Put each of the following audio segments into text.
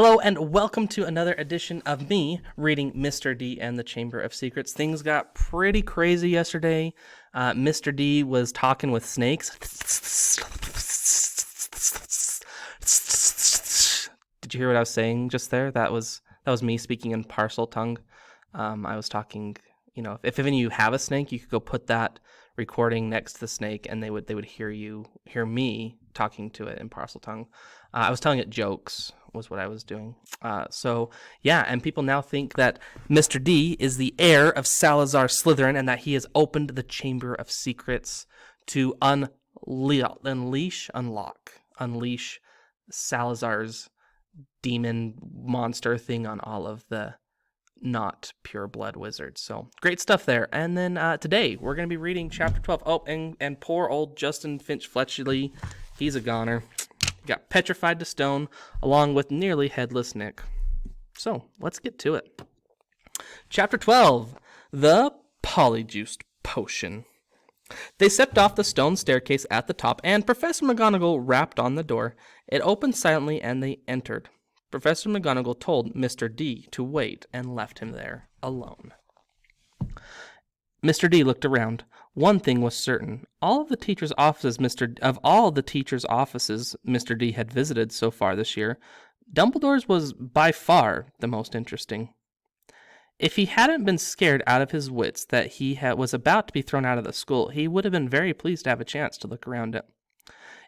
Hello and welcome to another edition of me reading Mr. D and the Chamber of Secrets. Things got pretty crazy yesterday. Mr. D was talking with snakes. Did you hear what I was saying just there? That was me speaking in parcel tongue. I was talking, if any of you have a snake, you could go put that recording next to the snake and they would hear me talking to it in parcel tongue. I was telling it jokes was what I was doing. And people now think that Mr. D is the heir of Salazar Slytherin and that he has opened the Chamber of Secrets to unleash Salazar's demon monster thing on all of the not pure blood wizards. So great stuff there. And then today we're going to be reading chapter 12. Oh, and poor old Justin Finch Fletchley, he's a goner. Got petrified to stone along with nearly headless Nick. So let's get to it. Chapter 12, the Polyjuiced Potion. They stepped off the stone staircase at the top, and Professor McGonagall rapped on the door. It opened silently, and they entered. Professor McGonagall told Mr. D to wait and left him there alone. Mr. D looked around. One thing was certain. All of the teachers' offices Mr. D had visited so far this year, Dumbledore's was by far the most interesting. If he hadn't been scared out of his wits that he was about to be thrown out of the school, he would have been very pleased to have a chance to look around it.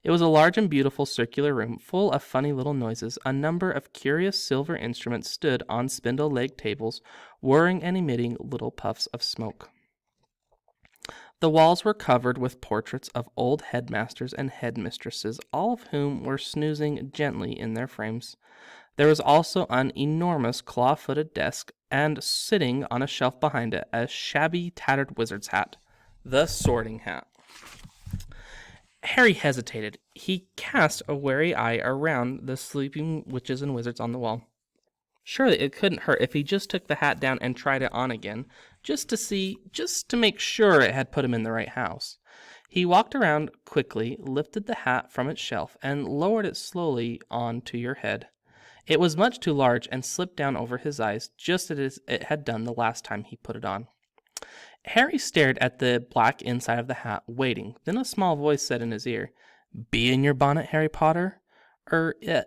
It was a large and beautiful circular room, full of funny little noises. A number of curious silver instruments stood on spindle-legged tables, whirring and emitting little puffs of smoke. The walls were covered with portraits of old headmasters and headmistresses, all of whom were snoozing gently in their frames. There was also an enormous claw-footed desk, and sitting on a shelf behind it, a shabby, tattered wizard's hat, the Sorting Hat. Harry hesitated. He cast a wary eye around the sleeping witches and wizards on the wall. Surely it couldn't hurt if he just took the hat down and tried it on again, just to make sure it had put him in the right house. He walked around quickly, lifted the hat from its shelf, and lowered it slowly on to your head. It was much too large and slipped down over his eyes, just as it had done the last time he put it on. Harry stared at the black inside of the hat, waiting. Then a small voice said in his ear, "Bee in your bonnet, Harry Potter?"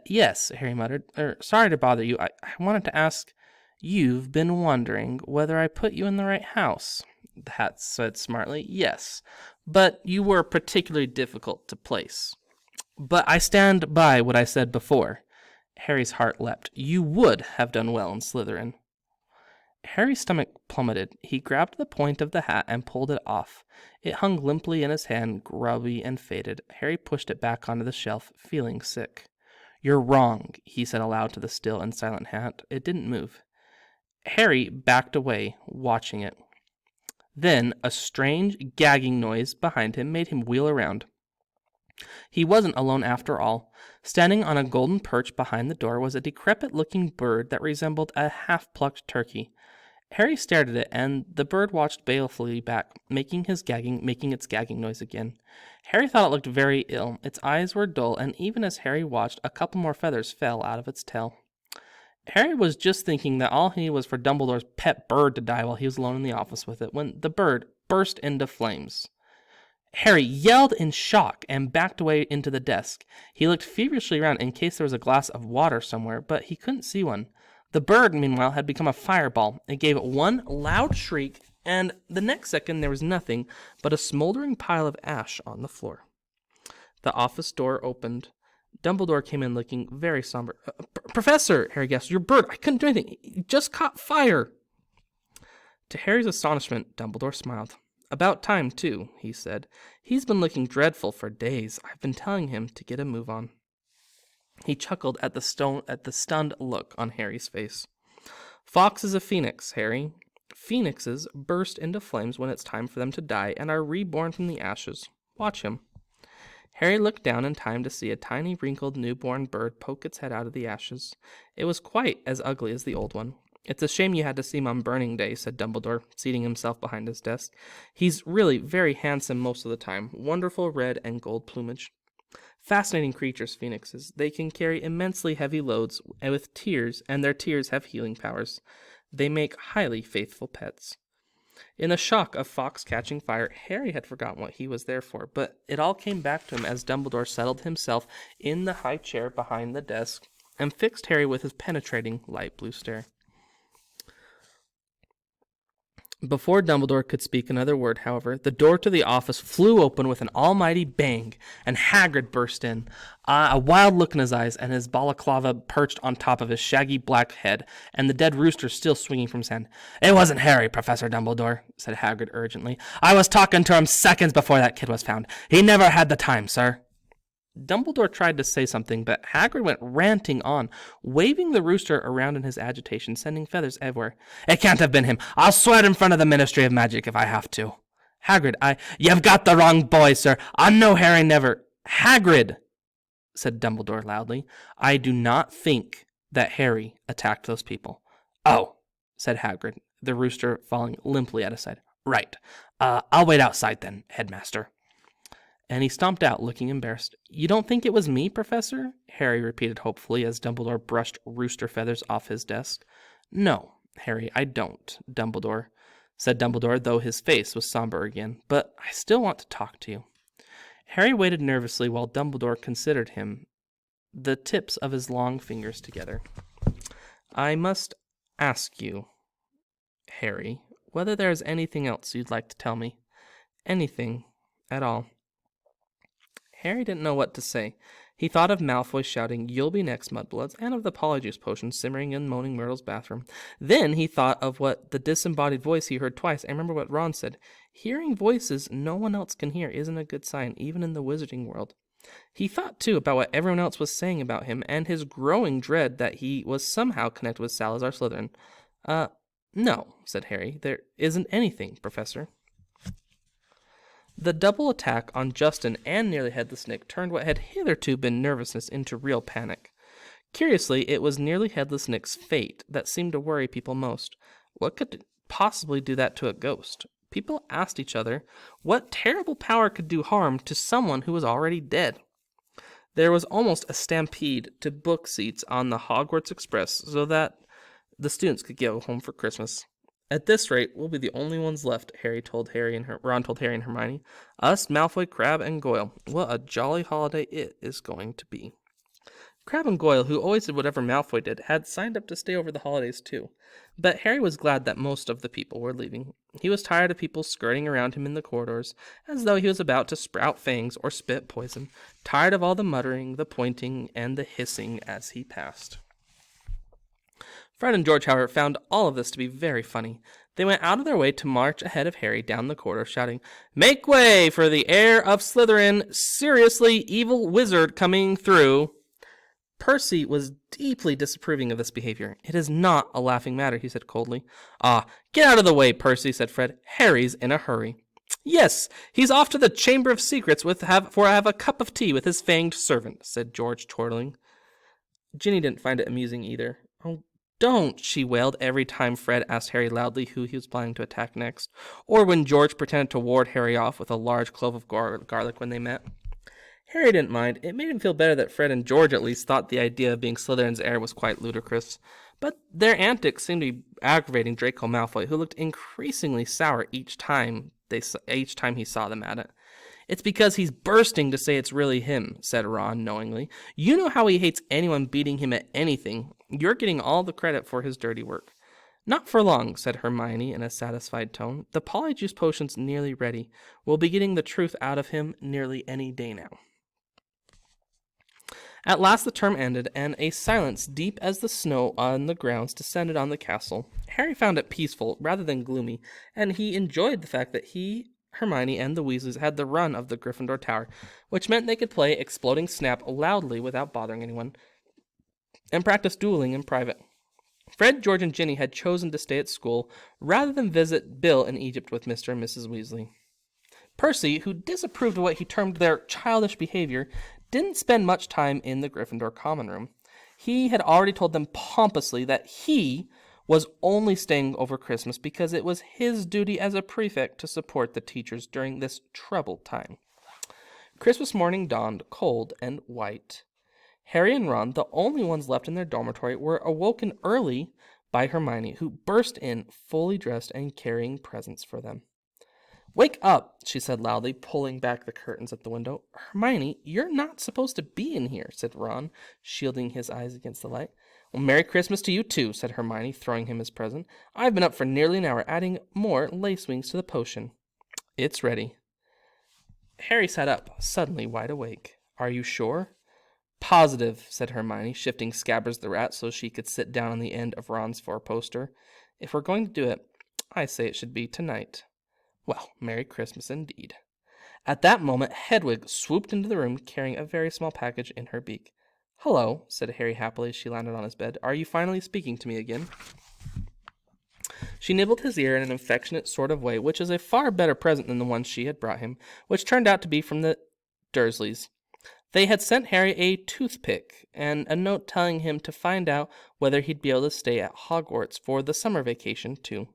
Yes, Harry muttered. Sorry to bother you. I wanted to ask, you've been wondering whether I put you in the right house. The hat said smartly, yes, but you were particularly difficult to place. But I stand by what I said before. Harry's heart leapt. You would have done well in Slytherin. Harry's stomach plummeted. He grabbed the point of the hat and pulled it off. It hung limply in his hand, grubby and faded. Harry pushed it back onto the shelf, feeling sick. You're wrong, he said aloud to the still and silent hat. It didn't move. Harry backed away, watching it. Then a strange, gagging noise behind him made him wheel around. He wasn't alone after all. Standing on a golden perch behind the door was a decrepit-looking bird that resembled a half-plucked turkey. Harry stared at it, and the bird watched balefully back, making its gagging noise again. Harry thought it looked very ill. Its eyes were dull, and even as Harry watched, a couple more feathers fell out of its tail. Harry was just thinking that all he needed was for Dumbledore's pet bird to die while he was alone in the office with it, when the bird burst into flames. Harry yelled in shock and backed away into the desk. He looked feverishly around in case there was a glass of water somewhere, but he couldn't see one. The bird, meanwhile, had become a fireball. It gave one loud shriek, and the next second there was nothing but a smoldering pile of ash on the floor. The office door opened. Dumbledore came in looking very somber. Professor, Harry gasped, your bird, I couldn't do anything. It just caught fire. To Harry's astonishment, Dumbledore smiled. About time, too, he said. He's been looking dreadful for days. I've been telling him to get a move on. He chuckled at the stunned look on Harry's face. Fawkes is a phoenix, Harry. Phoenixes burst into flames when it's time for them to die and are reborn from the ashes. Watch him. Harry looked down in time to see a tiny, wrinkled, newborn bird poke its head out of the ashes. It was quite as ugly as the old one. It's a shame you had to see him on Burning Day, said Dumbledore, seating himself behind his desk. He's really very handsome most of the time. Wonderful red and gold plumage. Fascinating creatures, phoenixes. They can carry immensely heavy loads with tears, and their tears have healing powers. They make highly faithful pets. In the shock of Fawkes catching fire, Harry had forgotten what he was there for, but it all came back to him as Dumbledore settled himself in the high chair behind the desk and fixed Harry with his penetrating light blue stare. Before Dumbledore could speak another word, however, the door to the office flew open with an almighty bang, and Hagrid burst in, a wild look in his eyes, and his balaclava perched on top of his shaggy black head, and the dead rooster still swinging from his hand. "It wasn't Harry, Professor Dumbledore," said Hagrid urgently. "I was talking to him seconds before that kid was found. He never had the time, sir." Dumbledore tried to say something, but Hagrid went ranting on, waving the rooster around in his agitation, sending feathers everywhere. "It can't have been him. I'll swear it in front of the Ministry of Magic if I have to." "Hagrid, You've got the wrong boy, sir. I know Harry never—" "Hagrid," said Dumbledore loudly, "I do not think that Harry attacked those people." "Oh," said Hagrid, the rooster falling limply at his side. "Right. I'll wait outside then, Headmaster." And he stomped out, looking embarrassed. "You don't think it was me, Professor?" Harry repeated hopefully as Dumbledore brushed rooster feathers off his desk. "No, Harry, I don't, said Dumbledore, though his face was somber again. "But I still want to talk to you." Harry waited nervously while Dumbledore considered him, the tips of his long fingers together. "I must ask you, Harry, whether there is anything else you'd like to tell me. Anything at all." Harry didn't know what to say. He thought of Malfoy shouting, "You'll be next, Mudbloods," and of the Polyjuice Potion simmering in Moaning Myrtle's bathroom. Then he thought of what the disembodied voice he heard twice, and remember what Ron said. Hearing voices no one else can hear isn't a good sign, even in the wizarding world. He thought, too, about what everyone else was saying about him, and his growing dread that he was somehow connected with Salazar Slytherin. No, said Harry. "There isn't anything, Professor." The double attack on Justin and Nearly Headless Nick turned what had hitherto been nervousness into real panic. Curiously, it was Nearly Headless Nick's fate that seemed to worry people most. What could possibly do that to a ghost? People asked each other what terrible power could do harm to someone who was already dead. There was almost a stampede to book seats on the Hogwarts Express so that the students could go home for Christmas. "At this rate, we'll be the only ones left," Ron told Harry and Hermione. "Us, Malfoy, Crabbe, and Goyle. What a jolly holiday it is going to be." Crabbe and Goyle, who always did whatever Malfoy did, had signed up to stay over the holidays too. But Harry was glad that most of the people were leaving. He was tired of people skirting around him in the corridors, as though he was about to sprout fangs or spit poison, tired of all the muttering, the pointing, and the hissing as he passed. Fred and George, however, found all of this to be very funny. They went out of their way to march ahead of Harry down the corridor, shouting, "Make way for the heir of Slytherin, seriously evil wizard coming through." Percy was deeply disapproving of this behavior. "It is not a laughing matter," he said coldly. "Ah, get out of the way, Percy," said Fred. "Harry's in a hurry." "Yes, he's off to the Chamber of Secrets for have a cup of tea with his fanged servant," said George, chortling. Ginny didn't find it amusing either. "Oh, don't," she wailed every time Fred asked Harry loudly who he was planning to attack next, or when George pretended to ward Harry off with a large clove of garlic when they met. Harry didn't mind. It made him feel better that Fred and George at least thought the idea of being Slytherin's heir was quite ludicrous. But their antics seemed to be aggravating Draco Malfoy, who looked increasingly sour each time he saw them at it. "It's because he's bursting to say it's really him," said Ron knowingly. "You know how he hates anyone beating him at anything. You're getting all the credit for his dirty work." "Not for long," said Hermione in a satisfied tone. "The Polyjuice Potion's nearly ready. We'll be getting the truth out of him nearly any day now." At last the term ended, and a silence deep as the snow on the grounds descended on the castle. Harry found it peaceful rather than gloomy, and he enjoyed the fact that he, Hermione, and the Weasleys had the run of the Gryffindor Tower, which meant they could play Exploding Snap loudly without bothering anyone, and practice dueling in private. Fred, George, and Ginny had chosen to stay at school rather than visit Bill in Egypt with Mr. and Mrs. Weasley. Percy, who disapproved of what he termed their childish behavior, didn't spend much time in the Gryffindor common room. He had already told them pompously that he was only staying over Christmas because it was his duty as a prefect to support the teachers during this troubled time. Christmas morning dawned cold and white. Harry and Ron, the only ones left in their dormitory, were awoken early by Hermione, who burst in, fully dressed and carrying presents for them. "Wake up," she said loudly, pulling back the curtains at the window. "Hermione, you're not supposed to be in here," said Ron, shielding his eyes against the light. "Well, Merry Christmas to you too," said Hermione, throwing him his present. "I've been up for nearly an hour, adding more lace wings to the potion." "It's ready." Harry sat up, suddenly wide awake. "Are you sure?" "Positive," said Hermione, shifting Scabbers the rat so she could sit down on the end of Ron's four-poster. "If we're going to do it, I say it should be tonight." Well, Merry Christmas indeed. At that moment, Hedwig swooped into the room, carrying a very small package in her beak. "Hello," said Harry happily as she landed on his bed. "Are you finally speaking to me again?" She nibbled his ear in an affectionate sort of way, which is a far better present than the one she had brought him, which turned out to be from the Dursleys. They had sent Harry a toothpick and a note telling him to find out whether he'd be able to stay at Hogwarts for the summer vacation, too.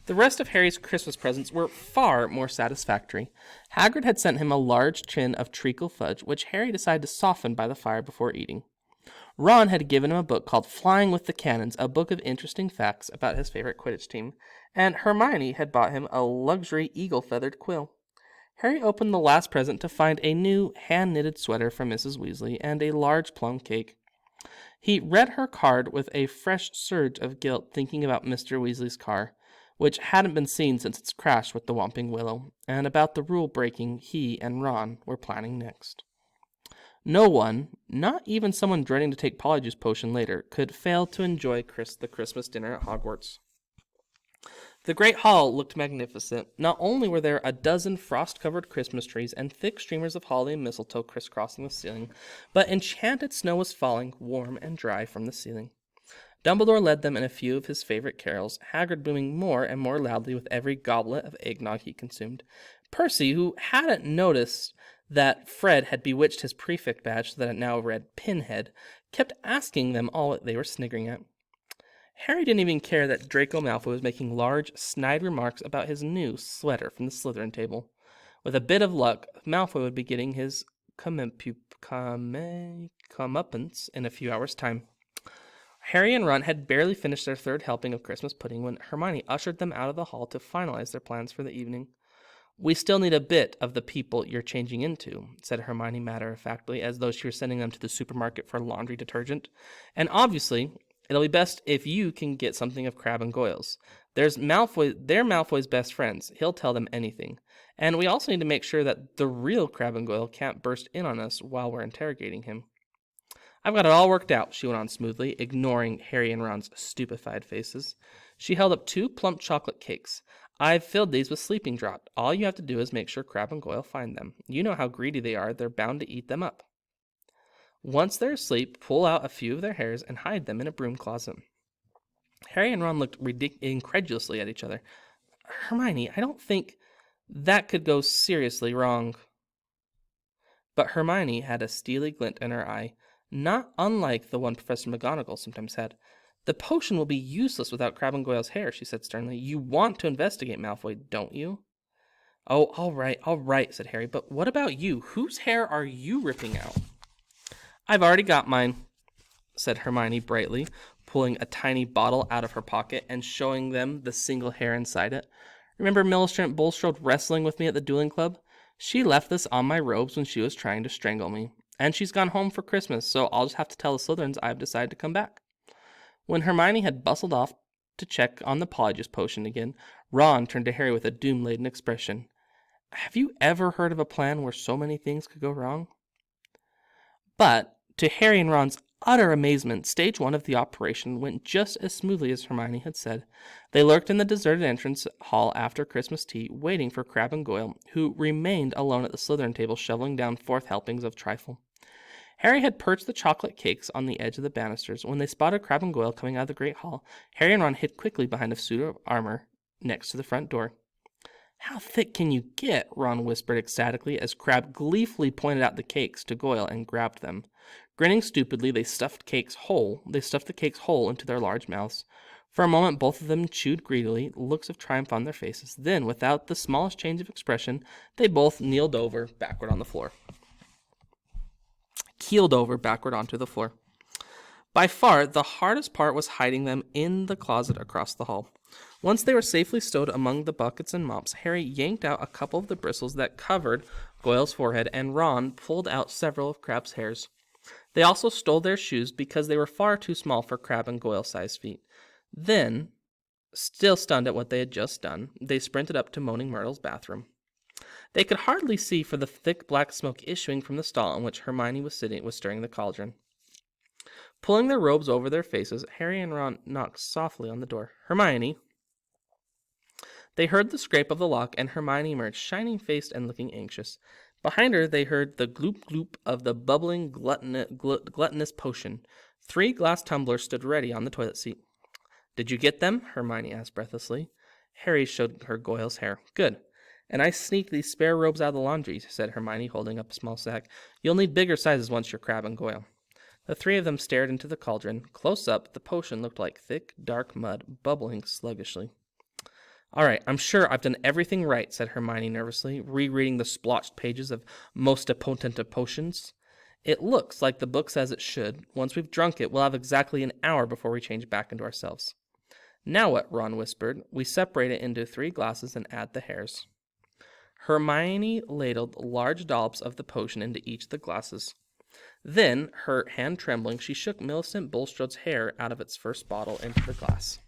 The rest of Harry's Christmas presents were far more satisfactory. Hagrid had sent him a large tin of treacle fudge, which Harry decided to soften by the fire before eating. Ron had given him a book called Flying with the Cannons, a book of interesting facts about his favorite Quidditch team, and Hermione had bought him a luxury eagle-feathered quill. Harry opened the last present to find a new hand-knitted sweater from Mrs. Weasley and a large plum cake. He read her card with a fresh surge of guilt, thinking about Mr. Weasley's car, which hadn't been seen since its crash with the Whomping Willow, and about the rule-breaking he and Ron were planning next. No one, not even someone dreading to take Polyjuice Potion later, could fail to enjoy the Christmas dinner at Hogwarts. The great hall looked magnificent. Not only were there a dozen frost-covered Christmas trees and thick streamers of holly and mistletoe crisscrossing the ceiling, but enchanted snow was falling, warm and dry, from the ceiling. Dumbledore led them in a few of his favorite carols, Hagrid booming more and more loudly with every goblet of eggnog he consumed. Percy, who hadn't noticed that Fred had bewitched his prefect badge so that it now read Pinhead, kept asking them all what they were sniggering at. Harry didn't even care that Draco Malfoy was making large, snide remarks about his new sweater from the Slytherin table. With a bit of luck, Malfoy would be getting his comeuppance in a few hours' time. Harry and Ron had barely finished their third helping of Christmas pudding when Hermione ushered them out of the hall to finalize their plans for the evening. "We still need a bit of the people you're changing into," said Hermione matter-of-factly, as though she were sending them to the supermarket for laundry detergent. "And obviously, it'll be best if you can get something of Crabbe and Goyle's. They're Malfoy's best friends. He'll tell them anything. And we also need to make sure that the real Crabbe and Goyle can't burst in on us while we're interrogating him." "I've got it all worked out," she went on smoothly, ignoring Harry and Ron's stupefied faces. She held up 2 plump chocolate cakes. "I've filled these with sleeping draught. All you have to do is make sure Crabbe and Goyle find them. You know how greedy they are. They're bound to eat them up. Once they're asleep, pull out a few of their hairs and hide them in a broom closet." Harry and Ron looked incredulously at each other. "Hermione, I don't think that could go seriously wrong." But Hermione had a steely glint in her eye, not unlike the one Professor McGonagall sometimes had. "The potion will be useless without Crabbe and Goyle's hair," she said sternly. "You want to investigate, Malfoy, don't you?" "Oh, all right," said Harry. "But what about you? Whose hair are you ripping out?" "I've already got mine," said Hermione brightly, pulling a tiny bottle out of her pocket and showing them the single hair inside it. "Remember Millicent Bulstrode wrestling with me at the dueling club? She left this on my robes when she was trying to strangle me. And she's gone home for Christmas, so I'll just have to tell the Slytherins I've decided to come back." When Hermione had bustled off to check on the Polyjuice Potion again, Ron turned to Harry with a doom-laden expression. "Have you ever heard of a plan where so many things could go wrong?" But, to Harry and Ron's utter amazement, stage 1 of the operation went just as smoothly as Hermione had said. They lurked in the deserted entrance hall after Christmas tea, waiting for Crabbe and Goyle, who remained alone at the Slytherin table shoveling down 4th helpings of trifle. Harry had perched the chocolate cakes on the edge of the banisters. When they spotted Crabbe and Goyle coming out of the great hall, Harry and Ron hid quickly behind a suit of armor next to the front door. How thick can you get? Ron whispered ecstatically as Crabbe gleefully pointed out the cakes to Goyle and grabbed them. Grinning stupidly, they stuffed the cakes whole into their large mouths. For a moment, both of them chewed greedily, looks of triumph on their faces. Then, without the smallest change of expression, they both keeled over backward onto the floor. By far, the hardest part was hiding them in the closet across the hall. Once they were safely stowed among the buckets and mops, Harry yanked out a couple of the bristles that covered Goyle's forehead, and Ron pulled out several of Crabbe's hairs. They also stole their shoes because they were far too small for Crabbe and Goyle-sized feet. Then, still stunned at what they had just done, they sprinted up to Moaning Myrtle's bathroom. They could hardly see for the thick black smoke issuing from the stall in which Hermione was stirring the cauldron. Pulling their robes over their faces, Harry and Ron knocked softly on the door. Hermione. They heard the scrape of the lock, and Hermione emerged, shining-faced and looking anxious. Behind her, they heard the gloop-gloop of the bubbling, gluttonous potion. 3 glass tumblers stood ready on the toilet seat. Did you get them? Hermione asked breathlessly. Harry showed her Goyle's hair. Good. And I sneaked these spare robes out of the laundry, said Hermione, holding up a small sack. You'll need bigger sizes once you're Crabbe and Goyle. The 3 of them stared into the cauldron. Close up, the potion looked like thick, dark mud, bubbling sluggishly. All right, I'm sure I've done everything right, said Hermione nervously, rereading the splotched pages of Most Potent of Potions. It looks like the book says it should. Once we've drunk it, we'll have exactly an hour before we change back into ourselves. Now what? Ron whispered. We separate it into 3 glasses and add the hairs. Hermione ladled large dollops of the potion into each of the glasses. Then, her hand trembling, she shook Millicent Bulstrode's hair out of its first bottle into the glass.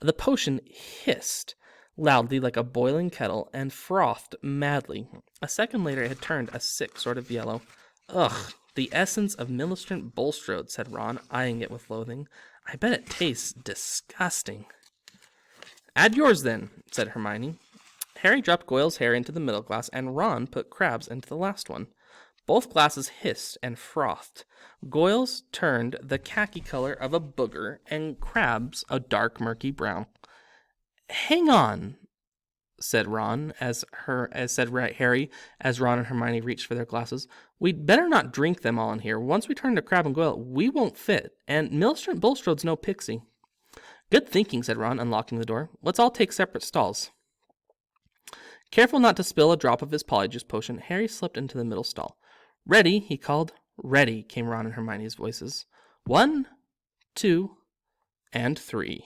The potion hissed loudly like a boiling kettle and frothed madly. A second later, it had turned a sick sort of yellow. Ugh, the essence of Millicent Bulstrode, said Ron, eyeing it with loathing. I bet it tastes disgusting. Add yours, then, said Hermione. Harry dropped Goyle's hair into the middle glass, and Ron put Crabbe's into the last one. Both glasses hissed and frothed. Goyle's turned the khaki color of a booger, and Crabbe's a dark, murky brown. Hang on, said Harry, as Ron and Hermione reached for their glasses. We'd better not drink them all in here. Once we turn to Crabbe and Goyle, we won't fit, and Millicent Bulstrode's no pixie. Good thinking, said Ron, unlocking the door. Let's all take separate stalls. Careful not to spill a drop of his polyjuice potion, Harry slipped into the middle stall. Ready, he called. Ready, came Ron and Hermione's voices. 1, 2, and 3.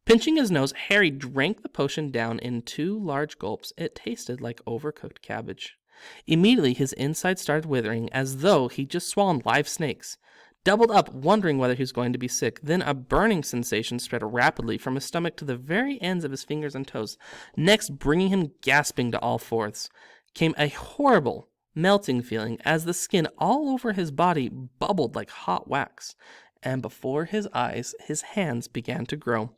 Pinching his nose, Harry drank the potion down in 2 large gulps. It tasted like overcooked cabbage. Immediately, his insides started withering as though he'd just swallowed live snakes. Doubled up, wondering whether he was going to be sick. Then a burning sensation spread rapidly from his stomach to the very ends of his fingers and toes. Next, bringing him gasping to all fours, came a horrible melting feeling as the skin all over his body bubbled like hot wax, and before his eyes, his hands began to grow.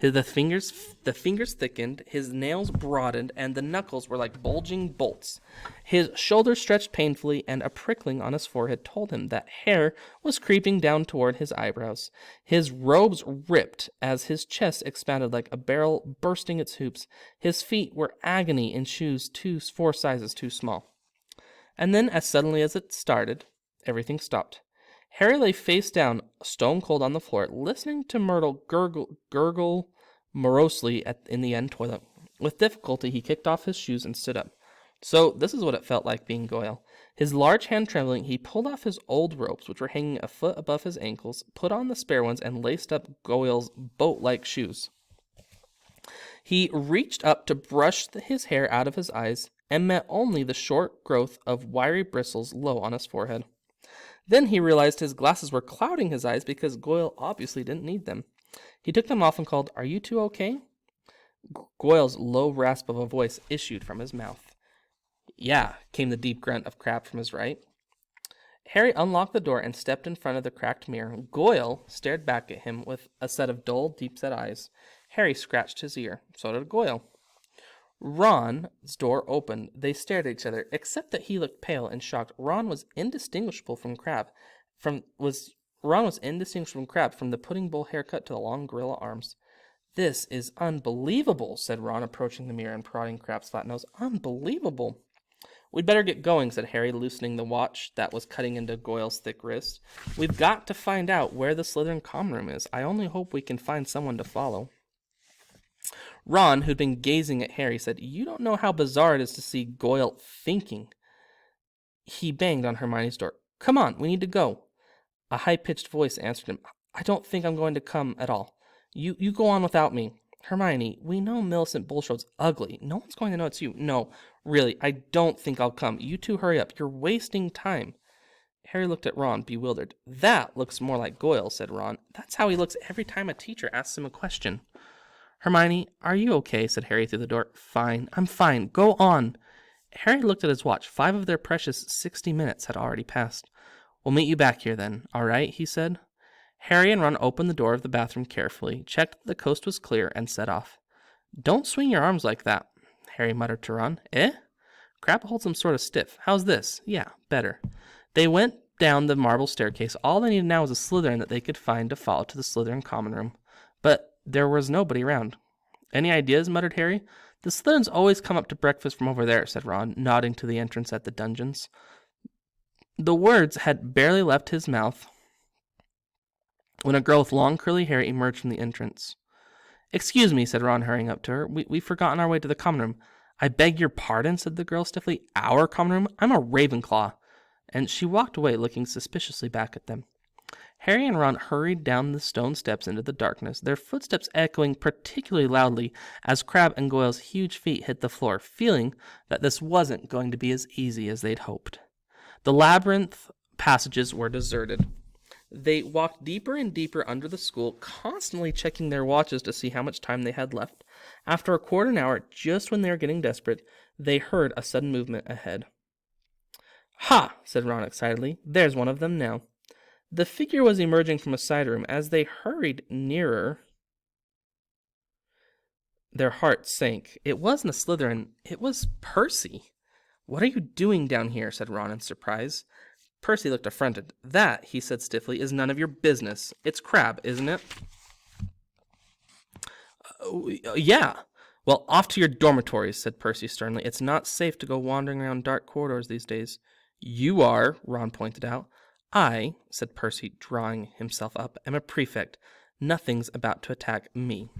The fingers thickened, his nails broadened, and the knuckles were like bulging bolts. His shoulders stretched painfully, and a prickling on his forehead told him that hair was creeping down toward his eyebrows. His robes ripped as his chest expanded like a barrel bursting its hoops. His feet were agony in shoes 4 sizes too small. And then, as suddenly as it started, everything stopped. Harry lay face down, stone cold on the floor, listening to Myrtle gurgle morosely in the end toilet. With difficulty, he kicked off his shoes and stood up. So, this is what it felt like being Goyle. His large hand trembling, he pulled off his old ropes, which were hanging a foot above his ankles, put on the spare ones, and laced up Goyle's boat-like shoes. He reached up to brush his hair out of his eyes, and met only the short growth of wiry bristles low on his forehead. Then he realized his glasses were clouding his eyes because Goyle obviously didn't need them. He took them off and called, "Are you two okay?" Goyle's low rasp of a voice issued from his mouth. "Yeah," came the deep grunt of Crabbe from his right. Harry unlocked the door and stepped in front of the cracked mirror. Goyle stared back at him with a set of dull, deep-set eyes. Harry scratched his ear. So did Goyle. Ron's door opened. They stared at each other, except that he looked pale and shocked. Ron was indistinguishable from Crabbe, from the pudding bowl haircut to the long gorilla arms. This is unbelievable, said Ron, approaching the mirror and prodding Crab's flat nose. Unbelievable. We'd better get going, said Harry, loosening the watch that was cutting into Goyle's thick wrist. We've got to find out where the Slytherin common room is. I only hope we can find someone to follow. Ron, who'd been gazing at Harry, said, You don't know how bizarre it is to see Goyle thinking. He banged on Hermione's door. Come on, we need to go. A high-pitched voice answered him. I don't think I'm going to come at all. You go on without me. Hermione, we know Millicent Bulstrode's ugly. No one's going to know it's you. No, really, I don't think I'll come. You two hurry up. You're wasting time. Harry looked at Ron, bewildered. That looks more like Goyle, said Ron. That's how he looks every time a teacher asks him a question. Hermione, are you okay? Said Harry through the door. Fine, I'm fine. Go on. Harry looked at his watch. 5 of their precious 60 minutes had already passed. We'll meet you back here then, all right? He said. Harry and Ron opened the door of the bathroom carefully, checked that the coast was clear, and set off. Don't swing your arms like that, Harry muttered to Ron. Eh? Crab holds them sort of stiff. How's this? Yeah, better. They went down the marble staircase. All they needed now was a Slytherin that they could find to follow to the Slytherin common room. But there was nobody around. Any ideas? Muttered Harry. The Slytherins always come up to breakfast from over there, said Ron, nodding to the entrance at the dungeons. The words had barely left his mouth when a girl with long curly hair emerged from the entrance. Excuse me, said Ron, hurrying up to her. We've forgotten our way to the common room. I beg your pardon, said the girl stiffly. Our common room? I'm a Ravenclaw. And she walked away, looking suspiciously back at them. Harry and Ron hurried down the stone steps into the darkness, their footsteps echoing particularly loudly as Crabbe and Goyle's huge feet hit the floor, feeling that this wasn't going to be as easy as they'd hoped. The labyrinth passages were deserted. They walked deeper and deeper under the school, constantly checking their watches to see how much time they had left. After a quarter of an hour, just when they were getting desperate, they heard a sudden movement ahead. Ha! Said Ron excitedly. There's one of them now. The figure was emerging from a side room. As they hurried nearer, their hearts sank. It wasn't a Slytherin. It was Percy. What are you doing down here? Said Ron in surprise. Percy looked affronted. That, he said stiffly, is none of your business. It's Crabbe, isn't it? Yeah. Well, off to your dormitories, said Percy sternly. It's not safe to go wandering around dark corridors these days. You are, Ron pointed out. I, said Percy, drawing himself up, am a prefect. Nothing's about to attack me.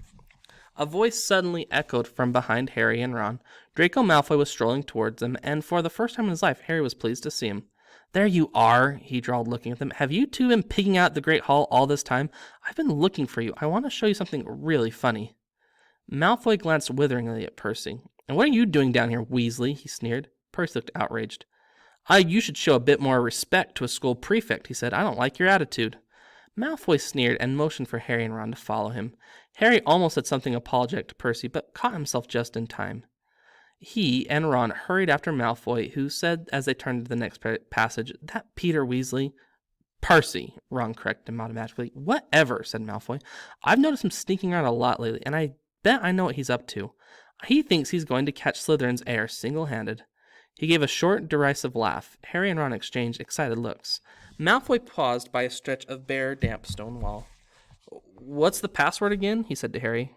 A voice suddenly echoed from behind Harry and Ron. Draco Malfoy was strolling towards them, and for the first time in his life, Harry was pleased to see him. There you are, he drawled, looking at them. Have you two been pigging out at the Great Hall all this time? I've been looking for you. I want to show you something really funny. Malfoy glanced witheringly at Percy. And what are you doing down here, Weasley? He sneered. Percy looked outraged. You should show a bit more respect to a school prefect, he said. I don't like your attitude. Malfoy sneered and motioned for Harry and Ron to follow him. Harry almost said something apologetic to Percy, but caught himself just in time. He and Ron hurried after Malfoy, who said as they turned to the next passage, That Peter Weasley. Percy, Ron corrected him automatically. Whatever, said Malfoy. I've noticed him sneaking around a lot lately, and I bet I know what he's up to. He thinks he's going to catch Slytherin's heir single-handed. He gave a short, derisive laugh. Harry and Ron exchanged excited looks. Malfoy paused by a stretch of bare, damp stone wall. What's the password again? He said to Harry.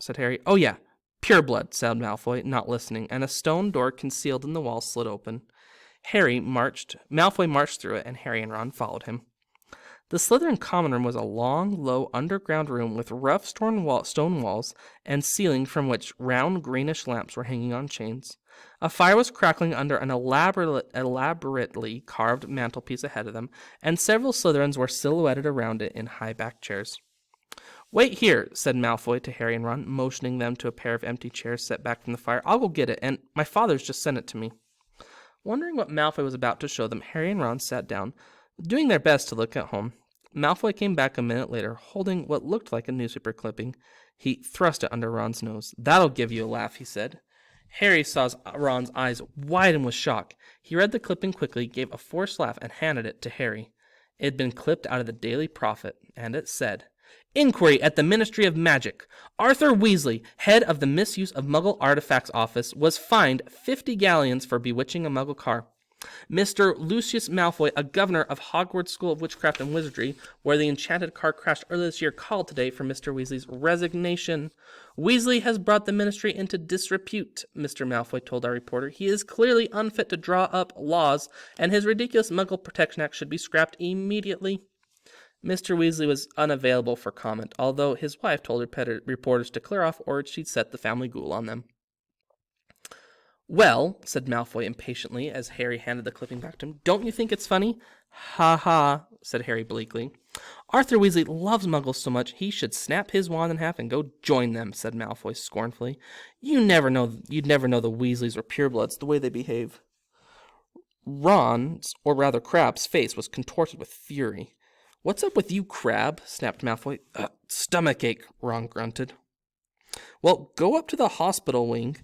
Said Harry. Oh, yeah. Pureblood, said Malfoy, not listening, and a stone door concealed in the wall slid open. Malfoy marched through it, and Harry and Ron followed him. The Slytherin common room was a long, low, underground room with rough stone walls and ceiling from which round, greenish lamps were hanging on chains. A fire was crackling under an elaborately carved mantelpiece ahead of them, and several Slytherins were silhouetted around it in high-backed chairs. Wait here, said Malfoy to Harry and Ron, motioning them to a pair of empty chairs set back from the fire. I'll go get it, and my father's just sent it to me. Wondering what Malfoy was about to show them, Harry and Ron sat down, doing their best to look at home. Malfoy came back a minute later, holding what looked like a newspaper clipping. He thrust it under Ron's nose. That'll give you a laugh, he said. Harry saw Ron's eyes widen with shock. He read the clipping quickly, gave a forced laugh, and handed it to Harry. It had been clipped out of the Daily Prophet, and it said, Inquiry at the Ministry of Magic. Arthur Weasley, head of the Misuse of Muggle Artifacts Office, was fined 50 galleons for bewitching a Muggle car. Mr. Lucius Malfoy, a governor of Hogwarts School of Witchcraft and Wizardry, where the enchanted car crashed earlier this year, called today for Mr. Weasley's resignation. Weasley has brought the ministry into disrepute, Mr. Malfoy told our reporter. He is clearly unfit to draw up laws, and his ridiculous Muggle Protection Act should be scrapped immediately. Mr. Weasley was unavailable for comment, although his wife told reporters to clear off or she'd set the family ghoul on them. Well, said Malfoy impatiently as Harry handed the clipping back to him, don't you think it's funny? Ha ha, said Harry bleakly. Arthur Weasley loves Muggles so much he should snap his wand in half and go join them, said Malfoy scornfully. You'd never know the Weasleys were purebloods the way they behave. Ron's, or rather Crabbe's, face was contorted with fury. What's up with you, Crabbe? Snapped Malfoy. Stomachache, Ron grunted. Well, go up to the hospital wing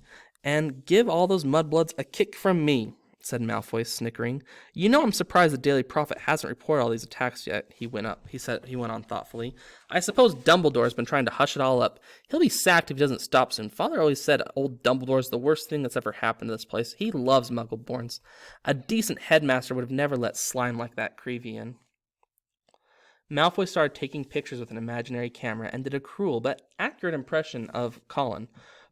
and give all those mudbloods a kick from me, said Malfoy, snickering. You know I'm surprised the Daily Prophet hasn't reported all these attacks yet, he went on thoughtfully. I suppose Dumbledore's been trying to hush it all up. He'll be sacked if he doesn't stop soon. Father always said old Dumbledore's the worst thing that's ever happened to this place. He loves Muggleborns. A decent headmaster would have never let slime like that Creevy in. Malfoy started taking pictures with an imaginary camera and did a cruel but accurate impression of Colin.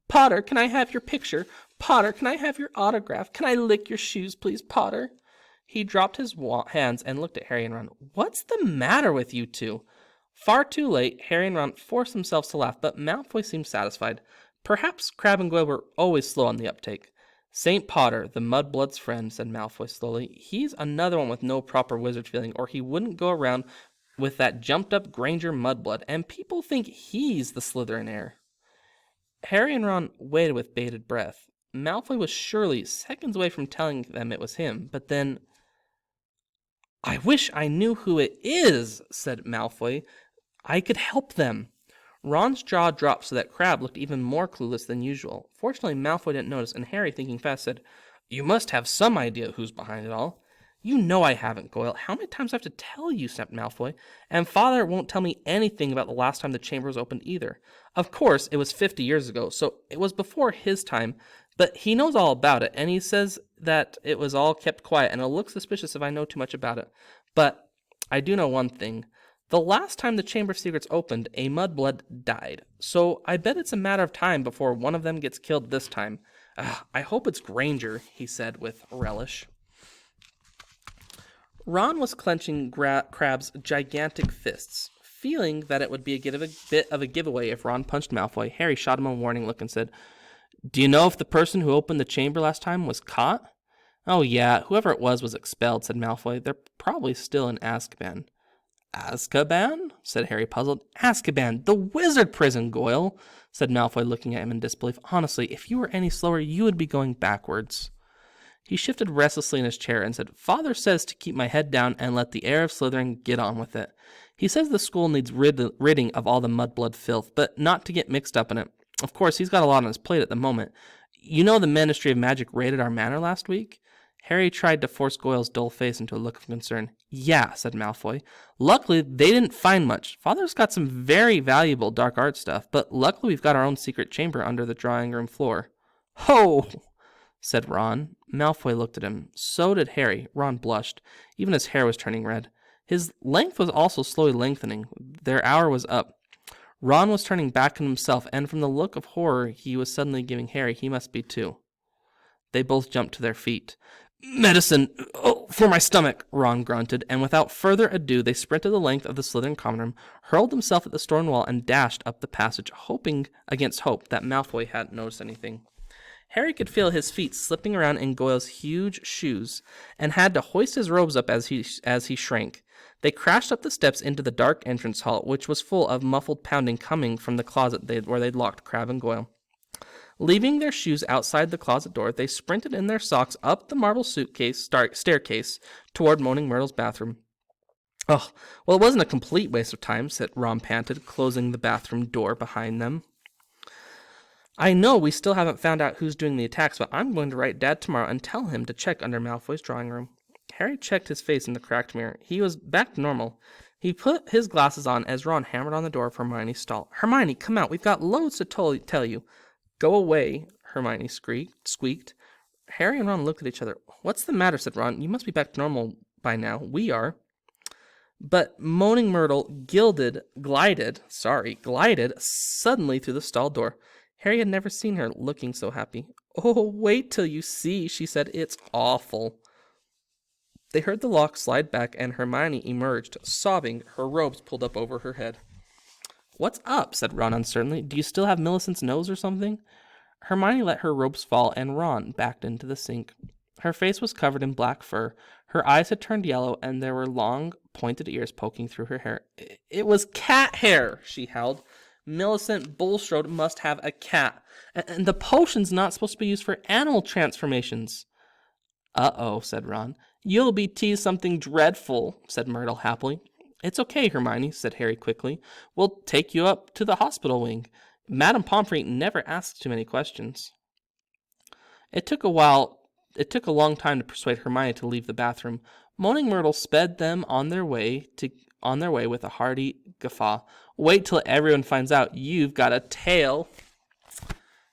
Potter, can I have your picture? Potter, can I have your autograph? Can I lick your shoes, please, Potter? He dropped his hands and looked at Harry and Ron. What's the matter with you two? Far too late, Harry and Ron forced themselves to laugh, but Malfoy seemed satisfied. Perhaps Crabbe and Goyle were always slow on the uptake. St. Potter, the mudblood's friend, said Malfoy slowly. He's another one with no proper wizard feeling, or he wouldn't go around with that jumped-up Granger mudblood, and people think he's the Slytherin heir. Harry and Ron waited with bated breath. Malfoy was surely seconds away from telling them it was him, but then... I wish I knew who it is, said Malfoy. I could help them. Ron's jaw dropped so that Crabbe looked even more clueless than usual. Fortunately, Malfoy didn't notice, and Harry, thinking fast, said, You must have some idea who's behind it all. You know I haven't, Goyle. How many times do I have to tell you, snapped Malfoy? And Father won't tell me anything about the last time the chamber was opened either. Of course, it was 50 years ago, so it was before his time, but he knows all about it, and he says that it was all kept quiet, and it'll look suspicious if I know too much about it. But I do know one thing. The last time the Chamber of Secrets opened, a mudblood died, so I bet it's a matter of time before one of them gets killed this time. I hope it's Granger, he said with relish. Ron was clenching Crabbe's gigantic fists. Feeling that it would be a bit of a giveaway if Ron punched Malfoy, Harry shot him a warning look and said, Do you know if the person who opened the chamber last time was caught? Oh yeah, whoever it was expelled, said Malfoy. They're probably still in Azkaban. Azkaban? Said Harry, puzzled. Azkaban, the wizard prison, Goyle, said Malfoy, looking at him in disbelief. Honestly, if you were any slower, you would be going backwards. He shifted restlessly in his chair and said, Father says to keep my head down and let the heir of Slytherin get on with it. He says the school needs ridding of all the mudblood filth, but not to get mixed up in it. Of course, he's got a lot on his plate at the moment. You know the Ministry of Magic raided our manor last week? Harry tried to force Goyle's dull face into a look of concern. Yeah, said Malfoy. Luckily, they didn't find much. Father's got some very valuable dark art stuff, but luckily we've got our own secret chamber under the drawing room floor. Ho! Said Ron. Malfoy looked at him. So did Harry. Ron blushed. Even his hair was turning red. His length was also slowly lengthening. Their hour was up. Ron was turning back on himself, and from the look of horror he was suddenly giving Harry, he must be too. They both jumped to their feet. Medicine! Oh, for my stomach! Ron grunted, and without further ado they sprinted the length of the Slytherin common room, hurled themselves at the stone wall, and dashed up the passage, hoping against hope that Malfoy hadn't noticed anything. Harry could feel his feet slipping around in Goyle's huge shoes, and had to hoist his robes up as he shrank. They crashed up the steps into the dark entrance hall, which was full of muffled pounding coming from the closet where they'd locked Crabbe and Goyle. Leaving their shoes outside the closet door, they sprinted in their socks up the marble staircase toward Moaning Myrtle's bathroom. Oh, well, it wasn't a complete waste of time, said Ron panted, closing the bathroom door behind them. I know we still haven't found out who's doing the attacks, but I'm going to write Dad tomorrow and tell him to check under Malfoy's drawing room. Harry checked his face in the cracked mirror. He was back to normal. He put his glasses on as Ron hammered on the door of Hermione's stall. Hermione, come out. We've got loads to tell you. Go away, Hermione squeaked. Harry and Ron looked at each other. What's the matter, said Ron. You must be back to normal by now. We are. But Moaning Myrtle glided suddenly through the stall door. Harry had never seen her looking so happy. Oh, wait till you see, she said. It's awful. They heard the lock slide back and Hermione emerged, sobbing, her robes pulled up over her head. What's up? Said Ron uncertainly. Do you still have Millicent's nose or something? Hermione let her robes fall and Ron backed into the sink. Her face was covered in black fur. Her eyes had turned yellow and there were long, pointed ears poking through her hair. It was cat hair, she howled. Millicent Bulstrode must have a cat. And the potion's not supposed to be used for animal transformations. Uh-oh, said Ron. You'll be teased something dreadful, said Myrtle happily. It's okay, Hermione, said Harry quickly. We'll take you up to the hospital wing. Madame Pomfrey never asks too many questions. It took a long time to persuade Hermione to leave the bathroom. Moaning Myrtle sped them on their way with a hearty guffaw. Wait till everyone finds out you've got a tail.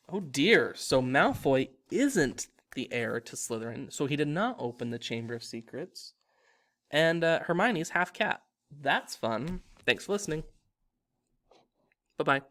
Oh dear, so Malfoy isn't the heir to Slytherin, so he did not open the Chamber of Secrets. And Hermione's half cat. That's fun. Thanks for listening. Bye-bye.